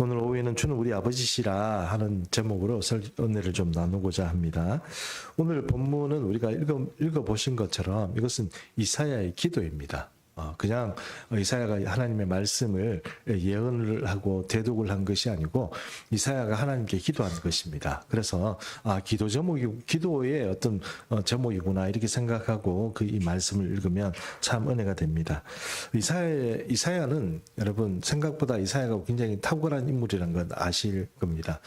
오늘 오후에는 주는 우리 아버지시라 하는 제목으로 은혜를 좀 나누고자 합니다. 오늘 본문은 우리가 읽어보신 것처럼 이것은 이사야의 기도입니다. 그냥 이사야가 하나님의 말씀을 예언을 하고 대독을 한 것이 아니고 이사야가 하나님께 기도한 것입니다. 그래서 기도 제목이 기도의 어떤 제목이구나 이렇게 생각하고 이 말씀을 읽으면 참 은혜가 됩니다. 이사야는 여러분 생각보다 이사야가 굉장히 탁월한 인물이라는 건 아실 겁니다.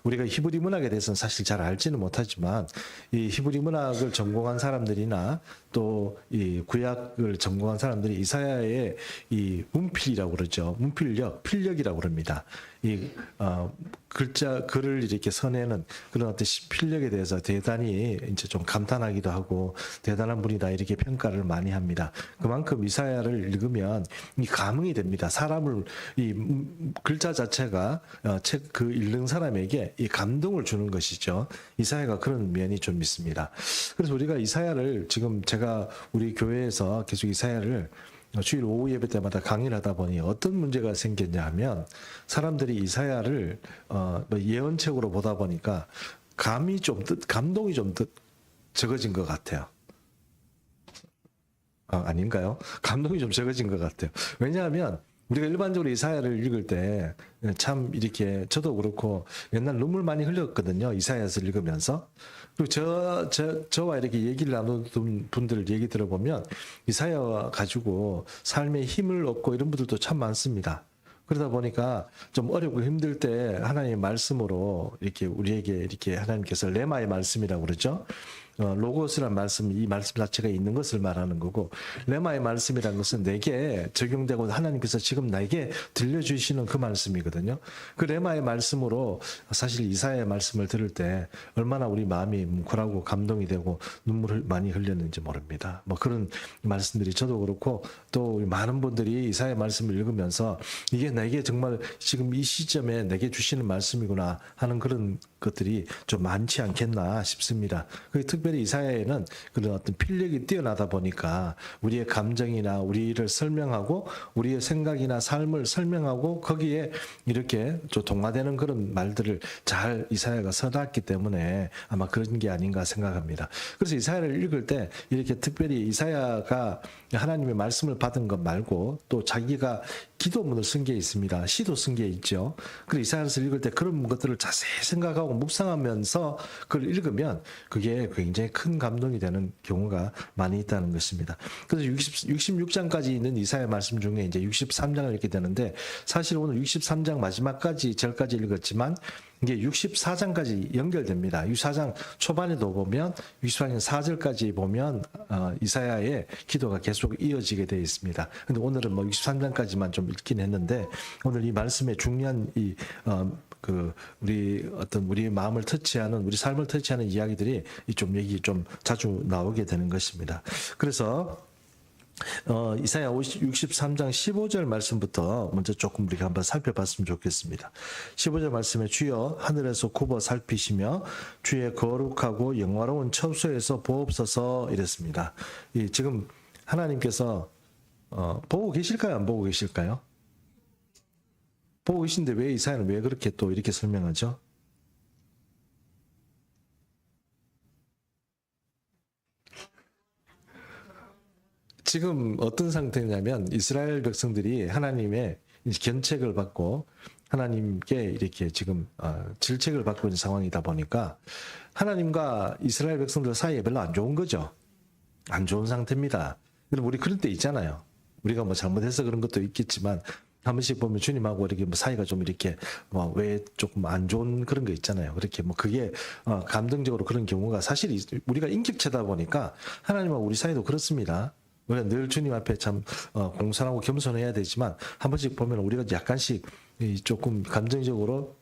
우리가 히브리 문학에 대해서는 사실 잘 알지는 못하지만 이 히브리 문학을 전공한 사람들이나 또 이 구약을 전공한 사람들이 이사야의 이 문필이라고 그러죠. 필력이라고 그럽니다. 글을 이렇게 써내는 그런 어떤 필력에 대해서 대단히 이제 좀 감탄하기도 하고 대단한 분이다 이렇게 평가를 많이 합니다. 그만큼 이사야를 읽으면 이 감흥이 됩니다. 사람을 이 글자 자체가 책 읽는 사람에게 이 감동을 주는 것이죠. 이사야가 그런 면이 좀 있습니다. 그래서 우리가 이사야를 지금 제가 우리 교회에서 계속 이사야를 주일 오후 예배 때마다 강의를 하다 보니 어떤 문제가 생겼냐 하면 사람들이 이사야를 예언책으로 보다 보니까 감동이 좀 적어진 것 같아요. 아닌가요? 감동이 좀 적어진 것 같아요. 왜냐하면 우리가 일반적으로 이사야를 읽을 때 참 이렇게 저도 그렇고 옛날 눈물 많이 흘렸거든요. 이사야서를 읽으면서. 그리고 저와 이렇게 얘기를 나누던 분들 얘기 들어보면 이사야 가지고 삶에 힘을 얻고 이런 분들도 참 많습니다. 그러다 보니까 좀 어렵고 힘들 때 하나님의 말씀으로 이렇게 우리에게 이렇게 하나님께서 레마의 말씀이라고 그러죠. 로고스란 말씀, 이 말씀 자체가 있는 것을 말하는 거고, 레마의 말씀이라는 것은 내게 적용되고 하나님께서 지금 나에게 들려주시는 그 말씀이거든요. 그 레마의 말씀으로 사실 이사야의 말씀을 들을 때 얼마나 우리 마음이 뭉클하고 감동이 되고 눈물을 많이 흘렸는지 모릅니다. 뭐 그런 말씀들이 저도 그렇고 또 많은 분들이 이사야의 말씀을 읽으면서 이게 나에게 정말 지금 이 시점에 내게 주시는 말씀이구나 하는 그런 것들이 좀 많지 않겠나 싶습니다. 특별히 이사야에는 그런 어떤 필력이 뛰어나다 보니까 우리의 감정이나 우리를 설명하고 우리의 생각이나 삶을 설명하고 거기에 이렇게 좀 동화되는 그런 말들을 잘 이사야가 써놨기 때문에 아마 그런 게 아닌가 생각합니다. 그래서 이사야를 읽을 때 이렇게 특별히 이사야가 하나님의 말씀을 받은 것 말고 또 자기가 기도문을 쓴 게 있습니다. 시도 쓴 게 있죠. 그래서 이사야서를 읽을 때 그런 것들을 자세히 생각하고 묵상하면서 그걸 읽으면 그게 굉장히 큰 감동이 되는 경우가 많이 있다는 것입니다. 그래서 66장까지 있는 이사야 말씀 중에 이제 63장을 읽게 되는데 사실 오늘 63장 마지막까지 절까지 읽었지만 이게 64장까지 연결됩니다. 64장 초반에도 보면 64장 4절까지 보면 이사야의 기도가 계속 이어지게 되어 있습니다. 근데 오늘은 뭐 63장까지만 좀 읽긴 했는데 오늘 이 말씀의 중요한 우리 마음을 터치하는 우리 삶을 터치하는 이야기들이 얘기 좀 자주 나오게 되는 것입니다. 그래서 이사야 63장 15절 말씀부터 먼저 조금 우리가 한번 살펴봤으면 좋겠습니다. 15절 말씀에 주여 하늘에서 굽어 살피시며 주의 거룩하고 영화로운 처소에서 보옵소서 이랬습니다. 지금 하나님께서 보고 계실까요? 안 보고 계실까요? 보고 계신데 왜 이사야는 왜 그렇게 또 이렇게 설명하죠? 지금 어떤 상태냐면 이스라엘 백성들이 하나님의 견책을 받고 하나님께 이렇게 지금 질책을 받고 있는 상황이다 보니까 하나님과 이스라엘 백성들 사이에 별로 안 좋은 거죠. 안 좋은 상태입니다. 여러분 우리 그런 때 있잖아요. 우리가 뭐 잘못해서 그런 것도 있겠지만 한 번씩 보면 주님하고 이렇게 뭐 사이가 좀 이렇게 왜 조금 안 좋은 그런 거 있잖아요. 그렇게 그게 감정적으로 그런 경우가 사실 우리가 인격체다 보니까 하나님하고 우리 사이도 그렇습니다. 우리가 늘 주님 앞에 참 공손하고 겸손해야 되지만 한 번씩 보면 우리가 약간씩 조금 감정적으로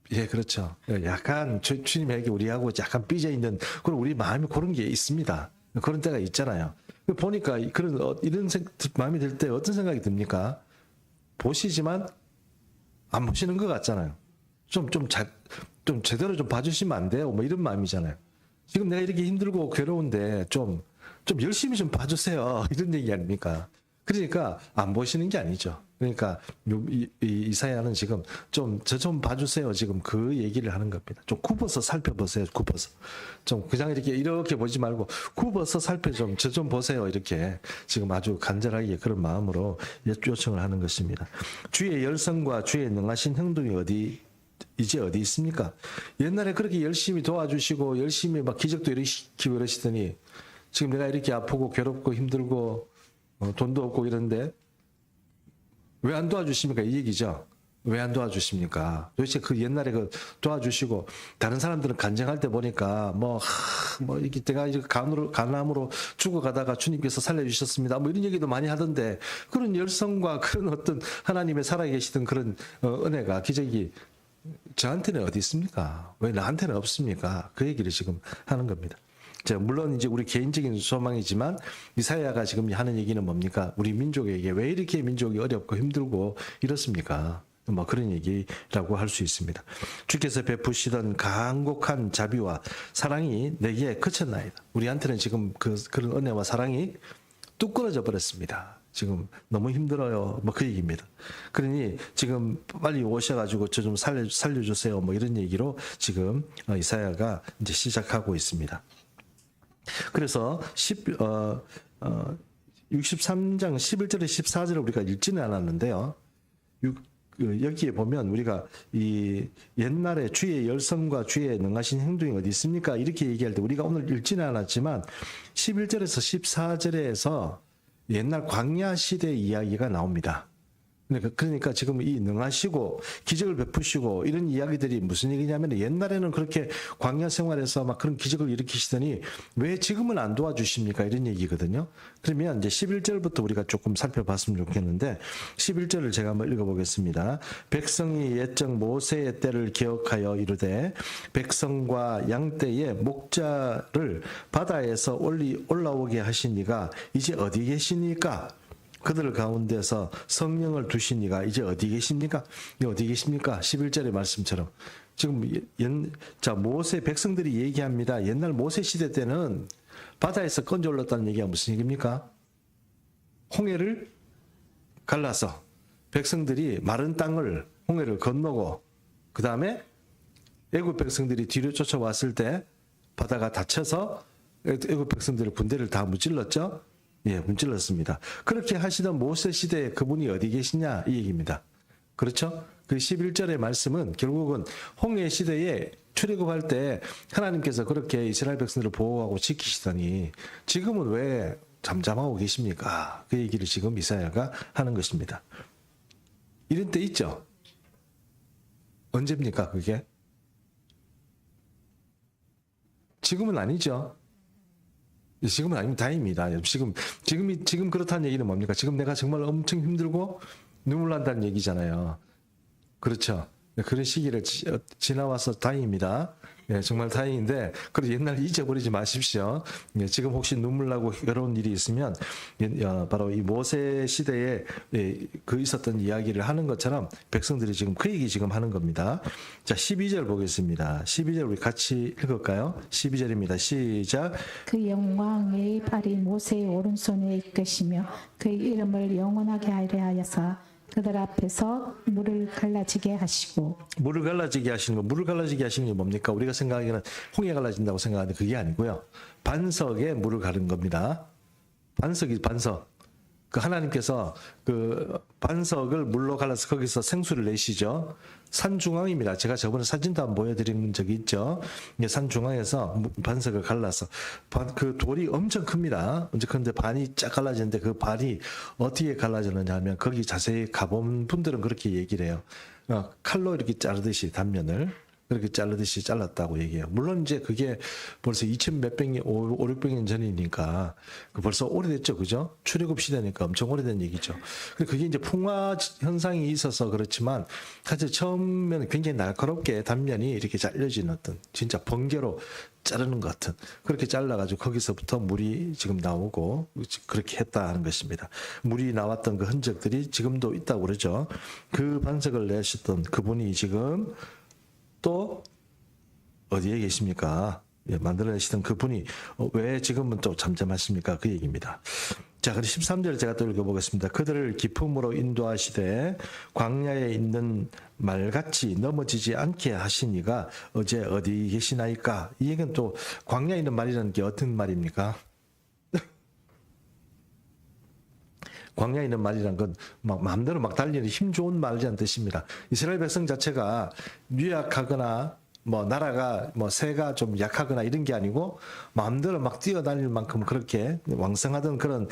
그렇죠. 약간 주님에게 우리하고 약간 삐져 있는 그런 우리 마음이 그런 게 있습니다. 그런 때가 있잖아요. 보니까 이런 마음이 들 때 어떤 생각이 듭니까? 보시지만 안 보시는 것 같잖아요. 좀 제대로 좀 봐주시면 안 돼요? 뭐 이런 마음이잖아요. 지금 내가 이렇게 힘들고 괴로운데 좀 열심히 좀 봐주세요. 이런 얘기 아닙니까? 그러니까 안 보시는 게 아니죠. 그러니까 이사야는 지금 저 좀 봐주세요. 지금 그 얘기를 하는 겁니다. 좀 굽어서 살펴보세요. 굽어서 좀 그냥 이렇게 보지 말고 굽어서 저 좀 보세요. 이렇게 지금 아주 간절하게 그런 마음으로 요청을 하는 것입니다. 주의 열성과 주의 능하신 행동이 이제 어디 있습니까? 옛날에 그렇게 열심히 도와주시고 열심히 막 기적도 일으키고 그러시더니 지금 내가 이렇게 아프고 괴롭고 힘들고 돈도 없고 이런데 왜 안 도와주십니까? 이 얘기죠. 왜 안 도와주십니까? 도대체 그 옛날에 그 도와주시고 다른 사람들은 간증할 때 보니까 이렇게 내가 이렇게 간암으로 죽어가다가 주님께서 살려주셨습니다. 뭐 이런 얘기도 많이 하던데 그런 열성과 그런 어떤 하나님의 살아계시던 그런 은혜가 기적이 저한테는 어디 있습니까? 왜 나한테는 없습니까? 그 얘기를 지금 하는 겁니다. 물론 이제 우리 개인적인 소망이지만 이사야가 지금 하는 얘기는 뭡니까? 우리 민족에게 왜 이렇게 민족이 어렵고 힘들고 이렇습니까? 뭐 그런 얘기라고 할 수 있습니다. 주께서 베푸시던 간곡한 자비와 사랑이 내게 그쳤나이다. 우리한테는 지금 그런 은혜와 사랑이 뚝 끊어져 버렸습니다. 지금 너무 힘들어요. 뭐 그 얘기입니다. 그러니 지금 빨리 오셔가지고 저 좀 살려주세요. 뭐 이런 얘기로 지금 이사야가 이제 시작하고 있습니다. 그래서 63장 11절에 14절을 우리가 읽지는 않았는데요. 여기에 보면 우리가 이 옛날에 주의 열성과 주의 능하신 행동이 어디 있습니까? 이렇게 얘기할 때 우리가 오늘 읽지는 않았지만 11절에서 14절에서 옛날 광야 시대 이야기가 나옵니다. 그러니까 지금 이 능하시고 기적을 베푸시고 이런 이야기들이 무슨 얘기냐면 옛날에는 그렇게 광야 생활에서 막 그런 기적을 일으키시더니 왜 지금은 안 도와주십니까? 이런 얘기거든요. 그러면 이제 11절부터 우리가 조금 살펴봤으면 좋겠는데 11절을 제가 한번 읽어보겠습니다. 백성이 옛적 모세의 때를 기억하여 이르되 백성과 양 떼에 목자를 바다에서 올라오게 하신 이가 이제 어디 계시니까? 그들 가운데서 성령을 두신 이가 이제 어디 계십니까? 어디 계십니까? 11절의 말씀처럼. 지금 모세 백성들이 얘기합니다. 옛날 모세 시대 때는 바다에서 건져 올랐다는 얘기가 무슨 얘기입니까? 홍해를 갈라서 백성들이 마른 땅을 홍해를 건너고 그 다음에 애굽 백성들이 뒤로 쫓아왔을 때 바다가 닫혀서 애굽 백성들의 군대를 다 무찔렀죠. 예, 문질렀습니다. 그렇게 하시던 모세 시대에 그분이 어디 계시냐 이 얘기입니다. 그렇죠? 그 11절의 말씀은 결국은 홍해 시대에 출애굽할 때 하나님께서 그렇게 이스라엘 백성들을 보호하고 지키시더니 지금은 왜 잠잠하고 계십니까? 그 얘기를 지금 이사야가 하는 것입니다. 이런 때 있죠? 언제입니까 그게? 지금은 아니죠. 지금은 아니면 다행입니다. 지금 그렇다는 얘기는 뭡니까? 지금 내가 정말 엄청 힘들고 눈물 난다는 얘기잖아요. 그렇죠. 그런 시기를 지나와서 다행입니다. 예, 정말 다행인데, 그래도 옛날 잊어버리지 마십시오. 예, 지금 혹시 눈물 나고 괴로운 일이 있으면, 바로 이 모세 시대에 그 있었던 이야기를 하는 것처럼 백성들이 지금 그 얘기 지금 하는 겁니다. 자, 12절 보겠습니다. 12절 우리 같이 읽을까요? 12절입니다. 시작. 그 영광의 발이 모세의 오른손에 이끄시며 그 이름을 영원하게 하려 하여서 그들 앞에서 물을 갈라지게 하시고. 물을 갈라지게 하시는 게 뭡니까? 우리가 생각하기에는 홍해 갈라진다고 생각하는데 그게 아니고요. 반석에 물을 가른 겁니다. 반석. 그 하나님께서 그 반석을 물로 갈라서 거기서 생수를 내시죠. 산 중앙입니다. 제가 저번에 사진도 한번 보여드린 적이 있죠. 산 중앙에서 반석을 갈라서 그 돌이 엄청 큽니다. 그런데 반이 쫙 갈라지는데 그 반이 어떻게 갈라졌느냐 하면 거기 자세히 가본 분들은 그렇게 얘기를 해요. 칼로 이렇게 자르듯이 단면을 그렇게 자르듯이 잘랐다고 얘기해요. 물론 이제 그게 벌써 500년, 600년 전이니까 벌써 오래됐죠. 그죠? 출애굽 시대니까 엄청 오래된 얘기죠. 그게 이제 풍화 현상이 있어서 그렇지만 사실 처음에는 굉장히 날카롭게 단면이 이렇게 잘려진 어떤 진짜 번개로 자르는 것 같은 그렇게 잘라가지고 거기서부터 물이 지금 나오고 그렇게 했다 하는 것입니다. 물이 나왔던 그 흔적들이 지금도 있다고 그러죠. 그 반석을 내셨던 그분이 지금 또 어디에 계십니까? 예, 만들어내시던 그분이 왜 지금은 또 잠잠하십니까? 그 얘기입니다. 자, 그럼 13절 제가 또 읽어보겠습니다. 그들을 기품으로 인도하시되 광야에 있는 말같이 넘어지지 않게 하시니가 어제 어디 계시나이까? 이 얘기는 또 광야에 있는 말이라는 게 어떤 말입니까? 광야에 있는 말이란 건 막 마음대로 막 달리는 힘 좋은 말이라는 뜻입니다. 이스라엘 백성 자체가 유약하거나 뭐 나라가 뭐 새가 좀 약하거나 이런 게 아니고 마음대로 막 뛰어다닐 만큼 그렇게 왕성하던 그런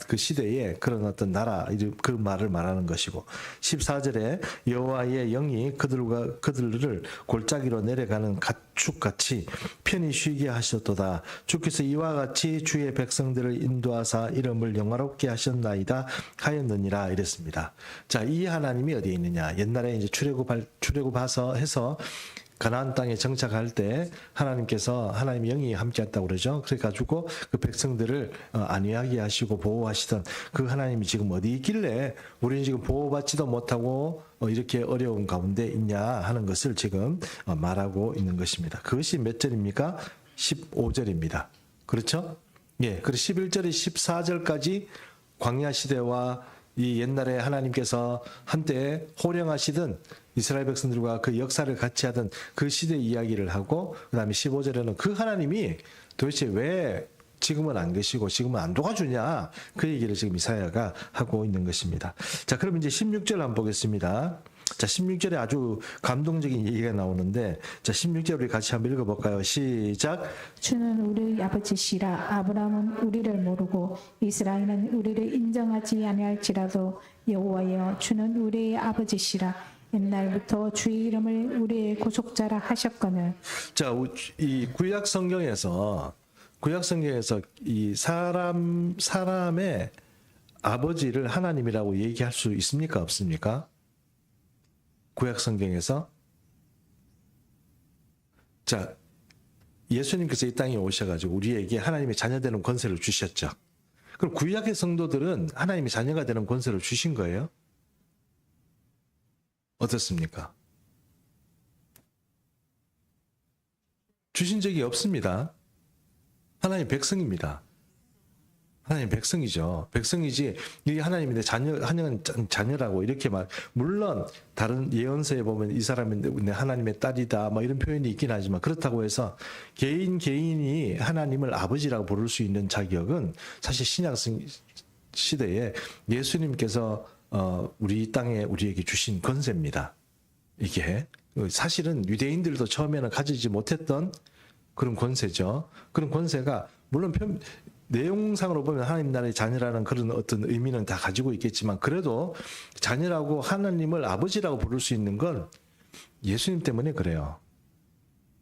그 시대에 그런 어떤 나라 그 말을 말하는 것이고 14절에 여호와의 영이 그들을 골짜기로 내려가는 가축같이 편히 쉬게 하셨도다. 주께서 이와 같이 주의 백성들을 인도하사 이름을 영화롭게 하셨나이다 하였느니라 이랬습니다. 자, 이 하나님이 어디에 있느냐? 옛날에 이제 출애굽해서 해서 가나안 땅에 정착할 때 하나님의 영이 함께했다고 그러죠. 그래가지고 그 백성들을 안위하게 하시고 보호하시던 그 하나님이 지금 어디 있길래 우리는 지금 보호받지도 못하고 이렇게 어려운 가운데 있냐 하는 것을 지금 말하고 있는 것입니다. 그것이 몇 절입니까? 15절입니다. 그렇죠? 예. 그리고 11절에 14절까지 광야 시대와 이 옛날에 하나님께서 한때 호령하시던 이스라엘 백성들과 그 역사를 같이 하던 그 시대 이야기를 하고 그다음에 15절에는 그 하나님이 도대체 왜 지금은 안 계시고 지금은 안 도와주냐 그 얘기를 지금 이사야가 하고 있는 것입니다. 자, 그럼 이제 16절 한번 보겠습니다. 자, 16절에 아주 감동적인 얘기가 나오는데 자, 16절 우리 같이 한번 읽어볼까요? 시작. 주는 우리 아버지시라. 아브라함은 우리를 모르고 이스라엘은 우리를 인정하지 아니할지라도 여호와여 주는 우리의 아버지시라. 옛날부터 주의 이름을 우리의 구속자라 하셨거늘. 자, 이 구약 성경에서 이 사람의 아버지를 하나님이라고 얘기할 수 있습니까? 없습니까? 구약 성경에서. 자, 예수님께서 이 땅에 오셔가지고 우리에게 하나님의 자녀되는 권세를 주셨죠. 그럼 구약의 성도들은 하나님의 자녀가 되는 권세를 주신 거예요? 어떻습니까? 주신 적이 없습니다. 하나님 백성입니다. 하나님 백성이죠. 백성이지 이게 하나님이 내 자녀라고 이렇게 말. 물론 다른 예언서에 보면 이 사람은 내 하나님의 딸이다 뭐 이런 표현이 있긴 하지만 그렇다고 해서 개인이 하나님을 아버지라고 부를 수 있는 자격은 사실 신약 시대에 예수님께서 우리 땅에 우리에게 주신 권세입니다. 이게 사실은 유대인들도 처음에는 가지지 못했던 그런 권세죠. 그런 권세가 물론 내용상으로 보면 하나님 나라의 자녀라는 그런 어떤 의미는 다 가지고 있겠지만 그래도 자녀라고 하나님을 아버지라고 부를 수 있는 건 예수님 때문에 그래요.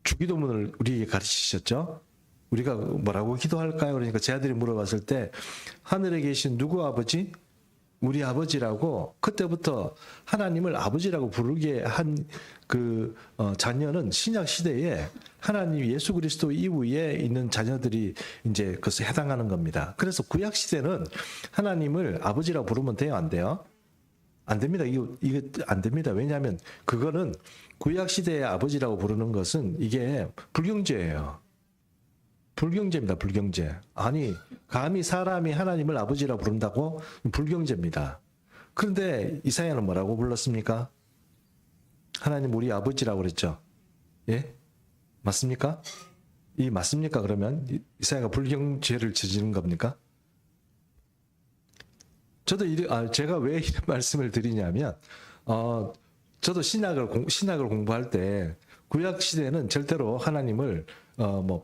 주기도문을 우리에게 가르치셨죠. 우리가 뭐라고 기도할까요? 그러니까 제 아들이 물어봤을 때 하늘에 계신 누구 아버지? 우리 아버지라고 그때부터 하나님을 아버지라고 부르게 한 그 자녀는 신약 시대에 하나님 예수 그리스도 이후에 있는 자녀들이 이제 그것에 해당하는 겁니다. 그래서 구약 시대는 하나님을 아버지라고 부르면 돼요, 안 돼요? 안 됩니다. 이거 안 됩니다. 왜냐하면 그거는 구약 시대의 아버지라고 부르는 것은 이게 불경죄예요. 불경죄입니다. 불경죄. 아니 감히 사람이 하나님을 아버지라고 부른다고? 불경죄입니다. 그런데 이사야는 뭐라고 불렀습니까? 하나님 우리 아버지라고 그랬죠. 예? 맞습니까? 맞습니까? 그러면 이사야가 불경죄를 저지른 겁니까? 저도 제가 왜 이런 말씀을 드리냐면 저도 신학을 공부할 때 구약 시대는 절대로 하나님을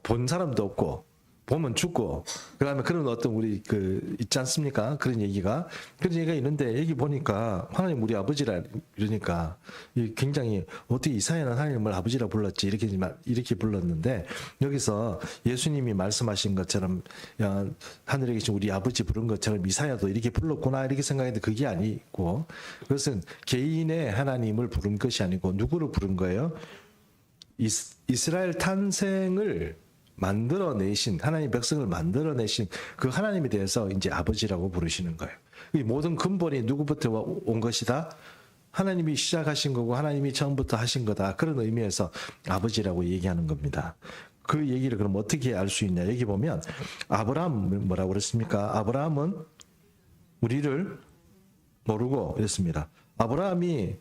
본 사람도 없고 보면 죽고 그다음에 그런 어떤 우리 있지 않습니까? 그런 얘기가 있는데 여기 보니까 하나님 우리 아버지라 이러니까 굉장히 어떻게 이사야는 하나님을 아버지라 불렀지 이렇게 불렀는데 여기서 예수님이 말씀하신 것처럼 하늘에 계신 우리 아버지 부른 것처럼 이사야도 이렇게 불렀구나 이렇게 생각했는데 그게 아니고 그것은 개인의 하나님을 부른 것이 아니고 누구를 부른 거예요? 이스라엘 탄생을 만들어내신 하나님 백성을 만들어내신 그 하나님에 대해서 이제 아버지라고 부르시는 거예요. 이 모든 근본이 누구부터 온 것이다? 하나님이 시작하신 거고 하나님이 처음부터 하신 거다. 그런 의미에서 아버지라고 얘기하는 겁니다. 그 얘기를 그럼 어떻게 알 수 있냐? 여기 보면 아브라함 뭐라고 그랬습니까? 아브라함은 우리를 모르고 이랬습니다. 아브라함이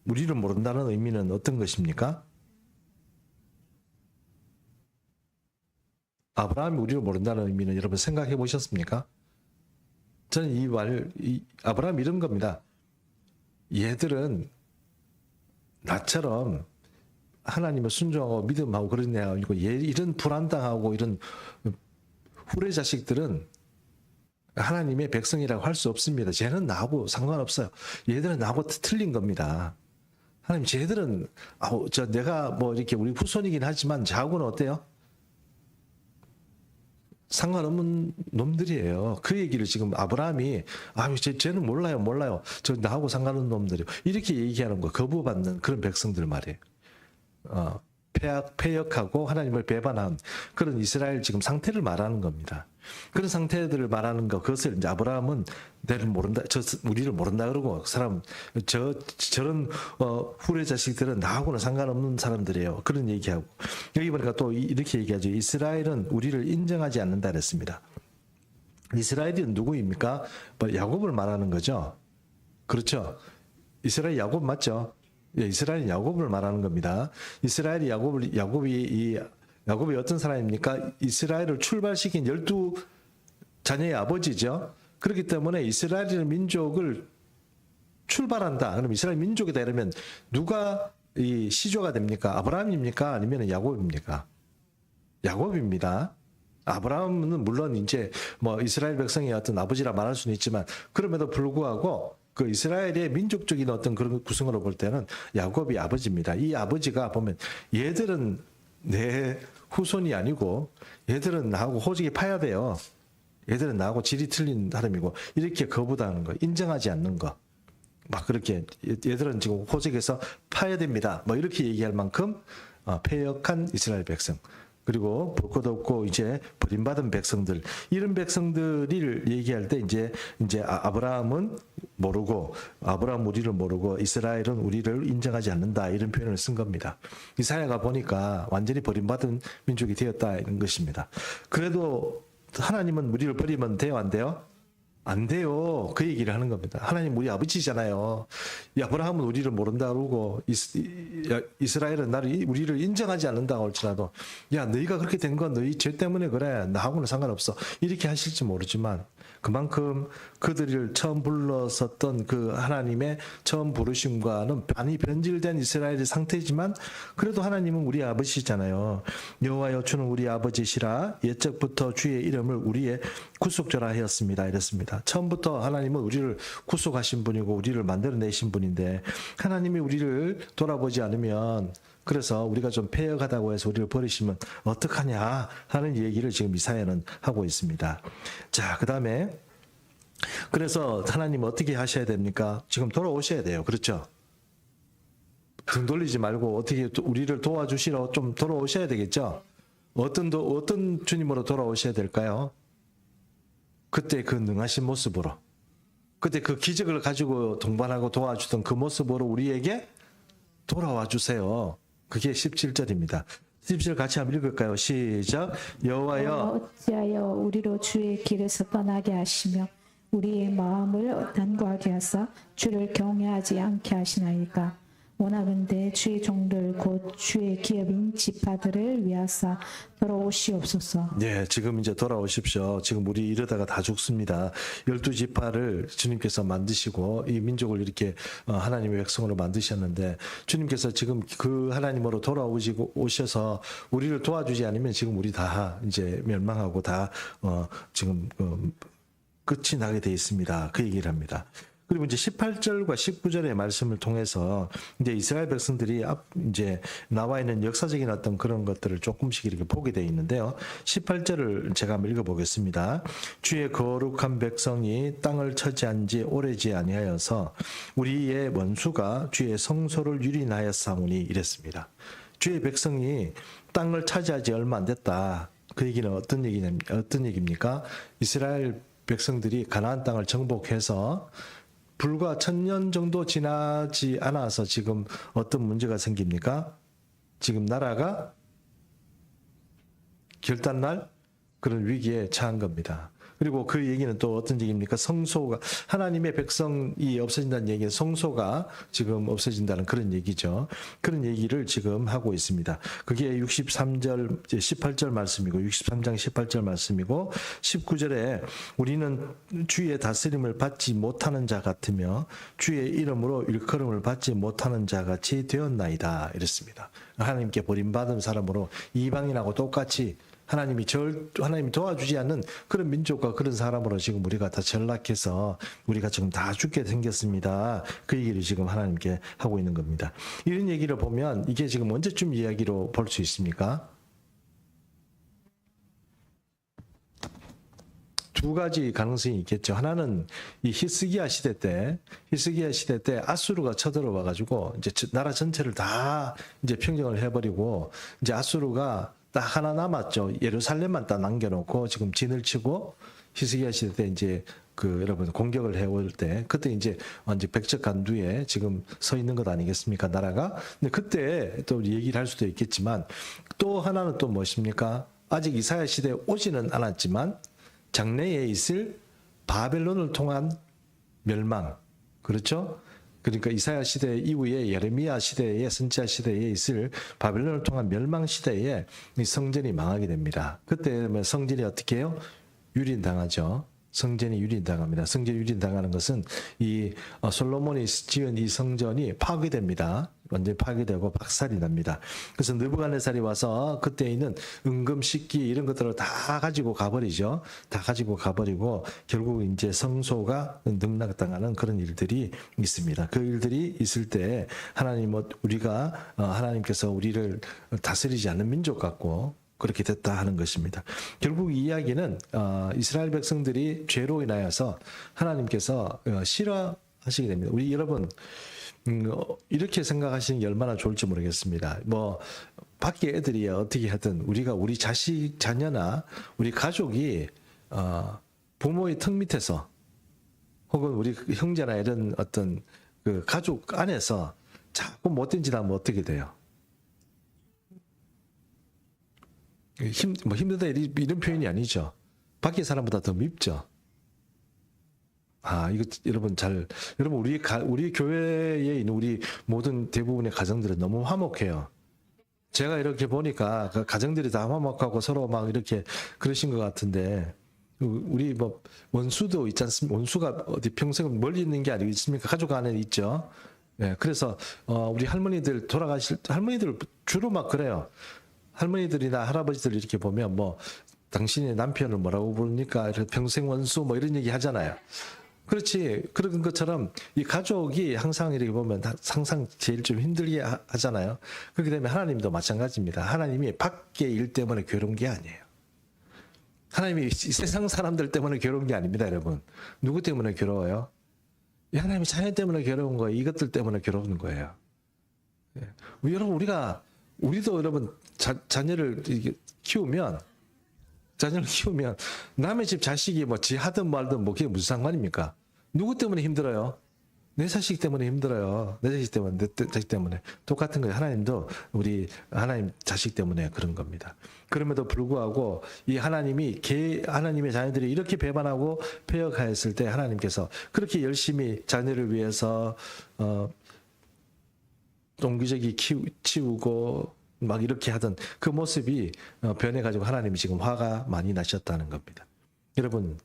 우리를 모른다는 의미는 어떤 것입니까? 아브라함이 우리를 모른다는 의미는 여러분 생각해 보셨습니까? 저는 아브라함 이런 겁니다. 얘들은 나처럼 하나님을 순종하고 믿음하고 그런 애가 아니고 이런 불안당하고 이런 후레 자식들은 하나님의 백성이라고 할 수 없습니다. 쟤는 나하고 상관없어요. 얘들은 나하고 틀린 겁니다. 하나님, 쟤들은 내가 뭐 이렇게 우리 후손이긴 하지만 저하고는 어때요? 상관없는 놈들이에요. 그 얘기를 지금 아브라함이 쟤는 몰라요. 저 나하고 상관없는 놈들이에요. 이렇게 얘기하는 거 거부받는 그런 백성들 말이에요. 패역하고 하나님을 배반한 그런 이스라엘 지금 상태를 말하는 겁니다. 그런 상태들을 말하는 거, 그것을 이제 아브라함은 내를 모른다, 우리를 모른다 그러고 저런 후레 자식들은 나하고는 상관없는 사람들이에요. 그런 얘기하고 여기 보니까 또 이렇게 얘기하죠. 이스라엘은 우리를 인정하지 않는다 그랬습니다. 이스라엘이 누구입니까? 야곱을 말하는 거죠. 그렇죠. 이스라엘 야곱 맞죠? 예, 이스라엘 야곱을 말하는 겁니다. 이스라엘이 야곱이 어떤 사람입니까? 이스라엘을 출발시킨 12자녀의 아버지죠. 그렇기 때문에 이스라엘 민족을 출발한다. 그럼 이스라엘 민족이다 이러면 누가 이 시조가 됩니까? 아브라함입니까? 아니면 야곱입니까? 야곱입니다. 아브라함은 물론 이제 뭐 이스라엘 백성의 어떤 아버지라 말할 수는 있지만 그럼에도 불구하고 그 이스라엘의 민족적인 어떤 그런 구성으로 볼 때는 야곱이 아버지입니다. 이 아버지가 보면 얘들은 내 후손이 아니고 얘들은 나하고 호적이 파야 돼요. 얘들은 나하고 질이 틀린 사람이고 이렇게 거부당하는 거, 인정하지 않는 거. 막 그렇게 얘들은 지금 호적에서 파야 됩니다. 뭐 이렇게 얘기할 만큼 패역한 이스라엘 백성. 그리고 볼 것 없고 이제 버림받은 백성들, 이런 백성들을 얘기할 때 이제 아브라함은 모르고, 아브라함 우리를 모르고 이스라엘은 우리를 인정하지 않는다, 이런 표현을 쓴 겁니다. 이사야가 보니까 완전히 버림받은 민족이 되었다는 것입니다. 그래도 하나님은 우리를 버리면 돼요, 안 돼요? 안 돼요. 그 얘기를 하는 겁니다. 하나님 우리 아버지잖아요. 아브라함은 우리를 모른다 그러고 이스라엘은 우리를 인정하지 않는다고 할지라도 야, 너희가 그렇게 된 건 너희 죄 때문에 그래. 나하고는 상관없어. 이렇게 하실지 모르지만 그만큼 그들을 처음 불렀었던 그 하나님의 처음 부르심과는 많이 변질된 이스라엘의 상태지만 그래도 하나님은 우리 아버지잖아요. 여호와여 주는 우리 아버지시라 옛적부터 주의 이름을 우리의 구속자라 하였습니다. 이랬습니다. 처음부터 하나님은 우리를 구속하신 분이고 우리를 만들어내신 분인데 하나님이 우리를 돌아보지 않으면, 그래서 우리가 좀 패역하다고 해서 우리를 버리시면 어떡하냐 하는 얘기를 지금 이사야는 하고 있습니다. 자, 그 다음에 그래서 하나님 어떻게 하셔야 됩니까? 지금 돌아오셔야 돼요. 그렇죠? 등 돌리지 말고 어떻게 우리를 도와주시러 좀 돌아오셔야 되겠죠? 어떤 주님으로 돌아오셔야 될까요? 그때 그 능하신 모습으로, 그때 그 기적을 가지고 동반하고 도와주던 그 모습으로 우리에게 돌아와 주세요. 그게 17절입니다. 17절 같이 한번 읽을까요? 시작. 여호와여 어찌하여 우리로 주의 길에서 떠나게 하시며 우리의 마음을 단고하게 하사 주를 경외하지 않게 하시나이까. 원하건대 주의 종들 곧 주의 기업인 지파들을 위하사 돌아오시옵소서. 네, 지금 이제 돌아오십시오. 지금 우리 이러다가 다 죽습니다. 12지파를 주님께서 만드시고 이 민족을 이렇게 하나님의 백성으로 만드셨는데 주님께서 지금 그 하나님으로 오셔서 우리를 도와주지 않으면 지금 우리 다 이제 멸망하고 다 지금 끝이 나게 돼 있습니다. 그 얘기를 합니다. 그리고 이제 18절과 19절의 말씀을 통해서 이제 이스라엘 백성들이 이제 나와 있는 역사적인 어떤 그런 것들을 조금씩 이렇게 보게 되어 있는데요. 18절을 제가 한번 읽어보겠습니다. 주의 거룩한 백성이 땅을 차지한 지 오래지 아니하여서 우리의 원수가 주의 성소를 유린하였사오니 이랬습니다. 주의 백성이 땅을 차지하지 얼마 안 됐다. 그 얘기는 어떤 얘기입니까? 이스라엘 백성들이 가나안 땅을 정복해서 불과 1000년 정도 지나지 않아서 지금 어떤 문제가 생깁니까? 지금 나라가 결단날 그런 위기에 처한 겁니다. 그리고 그 얘기는 또 어떤 얘기입니까? 성소가 하나님의 백성이 없어진다는 얘기는 성소가 지금 없어진다는 그런 얘기죠. 그런 얘기를 지금 하고 있습니다. 그게 63절 18절 말씀이고 63장 18절 말씀이고 19절에 우리는 주의 다스림을 받지 못하는 자 같으며 주의 이름으로 일컬음을 받지 못하는 자 같이 되었나이다 이랬습니다. 하나님께 버림받은 사람으로 이방인하고 똑같이 하나님이 도와주지 않는 그런 민족과 그런 사람으로 지금 우리가 다 전락해서 우리가 지금 다 죽게 생겼습니다. 그 얘기를 지금 하나님께 하고 있는 겁니다. 이런 얘기를 보면 이게 지금 언제쯤 이야기로 볼 수 있습니까? 두 가지 가능성이 있겠죠. 하나는 이 히스기야 시대 때 아수르가 쳐들어와 가지고 이제 나라 전체를 다 이제 평정을 해버리고 이제 아수르가 딱 하나 남았죠. 예루살렘만 딱 남겨놓고 지금 진을 치고 히스기야 시대 때 이제 그 여러분 공격을 해올 때 그때 이제 완전 백척간두에 지금 서 있는 것 아니겠습니까 나라가? 근데 그때 또 얘기를 할 수도 있겠지만 또 하나는 또 무엇입니까? 아직 이사야 시대에 오지는 않았지만 장래에 있을 바벨론을 통한 멸망 그렇죠? 그러니까 이사야 시대 이후에 예레미야 시대에 선지자 시대에 있을 바벨론을 통한 멸망 시대에 이 성전이 망하게 됩니다. 그때 성전이 어떻게 해요? 유린당하죠. 성전이 유린당합니다. 성전이 유린당하는 것은 이 솔로몬이 지은 이 성전이 파괴됩니다. 완전히 파괴되고 박살이 납니다. 그래서 느부갓네살이 와서 그때 있는 은금식기 이런 것들을 다 가지고 가버리죠. 다 가지고 가버리고 결국 이제 성소가 능락당하는 그런 일들이 있습니다. 그 일들이 있을 때 우리가 하나님께서 우리를 다스리지 않는 민족 같고 그렇게 됐다 하는 것입니다. 결국 이 이야기는 이스라엘 백성들이 죄로 인하여서 하나님께서 싫어하시게 됩니다. 우리 여러분 이렇게 생각하시는 게 얼마나 좋을지 모르겠습니다. 뭐 밖에 애들이 어떻게 하든 우리 자식 자녀나 우리 가족이 부모의 턱 밑에서 혹은 우리 형제나 이런 어떤 그 가족 안에서 자꾸 못된 짓 하면 어떻게 돼요? 힘들다 이런 표현이 아니죠. 밖에 사람보다 더 밉죠. 이거 여러분 우리 교회에 있는 우리 모든 대부분의 가정들은 너무 화목해요. 제가 이렇게 보니까 그 가정들이 다 화목하고 서로 막 이렇게 그러신 것 같은데 우리 뭐 원수도 있지 않습니까? 원수가 어디 평생 멀리 있는 게 아니겠습니까? 가족 안에 있죠. 네, 그래서 우리 할머니들 할머니들 주로 막 그래요. 할머니들이나 할아버지들 이렇게 보면 뭐 당신의 남편을 뭐라고 부릅니까? 이렇게 평생 원수 뭐 이런 얘기 하잖아요. 그렇지. 그런 것처럼 이 가족이 항상 이렇게 보면 항상 제일 좀 힘들게 하잖아요. 그렇게 되면 하나님도 마찬가지입니다. 하나님이 밖의 일 때문에 괴로운 게 아니에요. 하나님이 세상 사람들 때문에 괴로운 게 아닙니다, 여러분. 누구 때문에 괴로워요? 하나님이 자녀 때문에 괴로운 거예요. 이것들 때문에 괴로운 거예요. 여러분 우리도 여러분 자녀를 키우면 남의 집 자식이 뭐 지 하든 말든 뭐 그게 무슨 상관입니까? 누구 때문에 힘들어요? 내 자식 때문에 힘들어요. 내 자식 때문에 똑같은 거예요. 하나님도 우리 하나님 자식 때문에 그런 겁니다. 그럼에도 불구하고 이 하나님의 자녀들이 이렇게 배반하고 폐역하였을 때 하나님께서 그렇게 열심히 자녀를 위해서 동기적이 치우고 막 이렇게 하던 그 모습이 변해가지고 하나님이 지금 화가 많이 나셨다는 겁니다. 여러분,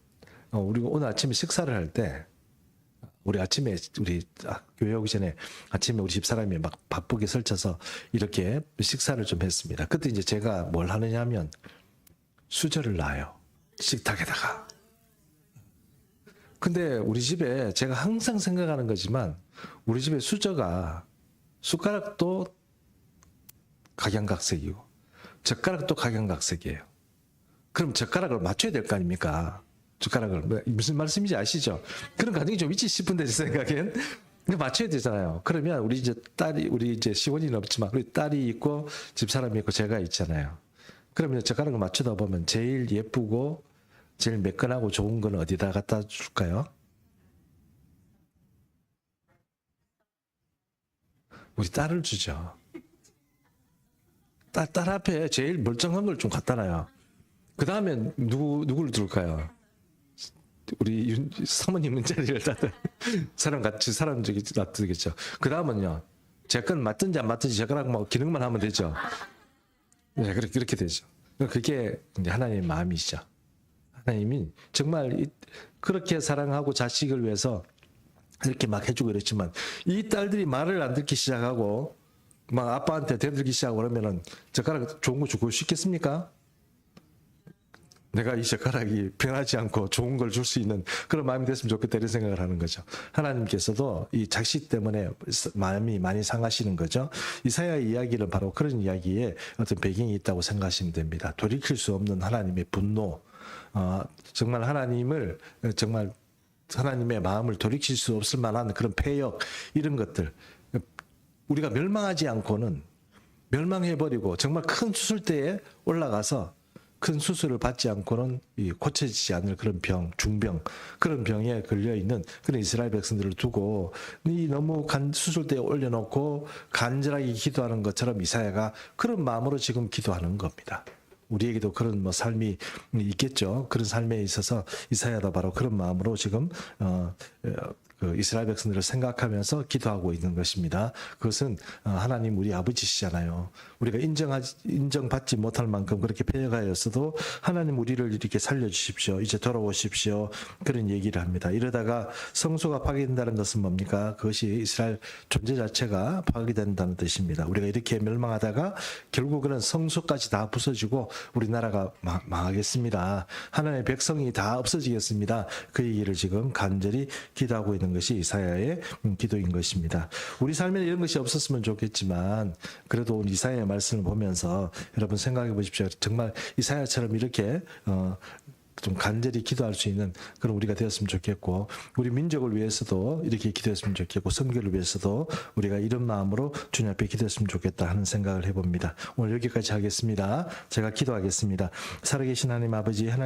우리 오늘 아침에 식사를 할 때 우리 교회 오기 전에 아침에 우리 집사람이 막 바쁘게 설쳐서 이렇게 식사를 좀 했습니다. 그때 이제 제가 뭘 하느냐 하면 수저를 놔요. 식탁에다가. 근데 우리 집에 제가 항상 생각하는 거지만 우리 집에 숟가락도 각양각색이고 젓가락도 각양각색이에요. 그럼 젓가락을 맞춰야 될 거 아닙니까? 젓가락을 무슨 말씀인지 아시죠? 그런 가정이 좀 있지 싶은데 제 생각엔 근데 맞춰야 되잖아요. 그러면 우리 이제 시원이는 없지만 우리 딸이 있고 집사람이 있고 제가 있잖아요. 그러면 젓가락을 맞추다 보면 제일 예쁘고 제일 매끈하고 좋은 건 어디다 갖다 줄까요? 우리 딸을 주죠. 딸 앞에 제일 멀쩡한 걸 좀 갖다 놔요. 그 다음에 누구를 둘까요? 우리 사모님 자리를 같이 사람 저기 놔두겠죠. 그 다음은요, 제 건 맞든지 안 맞든지 제 거랑 뭐 기능만 하면 되죠. 네, 그렇게 되죠. 그게 이제 하나님의 마음이시죠. 하나님이 정말 그렇게 사랑하고 자식을 위해서 이렇게 막 해주고 이랬지만 이 딸들이 말을 안 듣기 시작하고 막 아빠한테 대들기 시작하고 그러면은 젓가락 좋은 거 주고 싶겠습니까? 내가 이 젓가락이 변하지 않고 좋은 걸 줄 수 있는 그런 마음이 됐으면 좋겠다 이런 생각을 하는 거죠. 하나님께서도 이 자식 때문에 마음이 많이 상하시는 거죠. 이사야의 이야기는 바로 그런 이야기에 어떤 배경이 있다고 생각하시면 됩니다. 돌이킬 수 없는 하나님의 분노, 정말 하나님을 정말 하나님의 마음을 돌이킬 수 없을 만한 그런 폐역 이런 것들 우리가 멸망하지 않고는 멸망해버리고 정말 큰 수술대에 올라가서 큰 수술을 받지 않고는 고쳐지지 않을 그런 병, 중병, 그런 병에 걸려있는 그런 이스라엘 백성들을 두고 너무 수술대에 올려놓고 간절하게 기도하는 것처럼 이사야가 그런 마음으로 지금 기도하는 겁니다. 우리에게도 그런 뭐 삶이 있겠죠. 그런 삶에 있어서 이사야도 바로 그런 마음으로 지금 그 이스라엘 백성들을 생각하면서 기도하고 있는 것입니다. 그것은 하나님 우리 아버지시잖아요. 우리가 인정받지 못할 만큼 그렇게 패역하였어도 하나님 우리를 이렇게 살려주십시오. 이제 돌아오십시오. 그런 얘기를 합니다. 이러다가 성소가 파괴된다는 것은 뭡니까? 그것이 이스라엘 존재 자체가 파괴된다는 뜻입니다. 우리가 이렇게 멸망하다가 결국은 성소까지 다 부서지고 우리나라가 망하겠습니다. 하나님의 백성이 다 없어지겠습니다. 그 얘기를 지금 간절히 기도하고 있는 것이 이사야의 기도인 것입니다. 우리 삶에 이런 것이 없었으면 좋겠지만 그래도 이사야의 말씀을 보면서 여러분 생각해 보십시오. 정말 이사야처럼 이렇게 좀 간절히 기도할 수 있는 그런 우리가 되었으면 좋겠고 우리 민족을 위해서도 이렇게 기도했으면 좋겠고 선교를 위해서도 우리가 이런 마음으로 주님 앞에 기도했으면 좋겠다 하는 생각을 해봅니다. 오늘 여기까지 하겠습니다. 제가 기도하겠습니다. 살아계신 하나님 아버지 하나님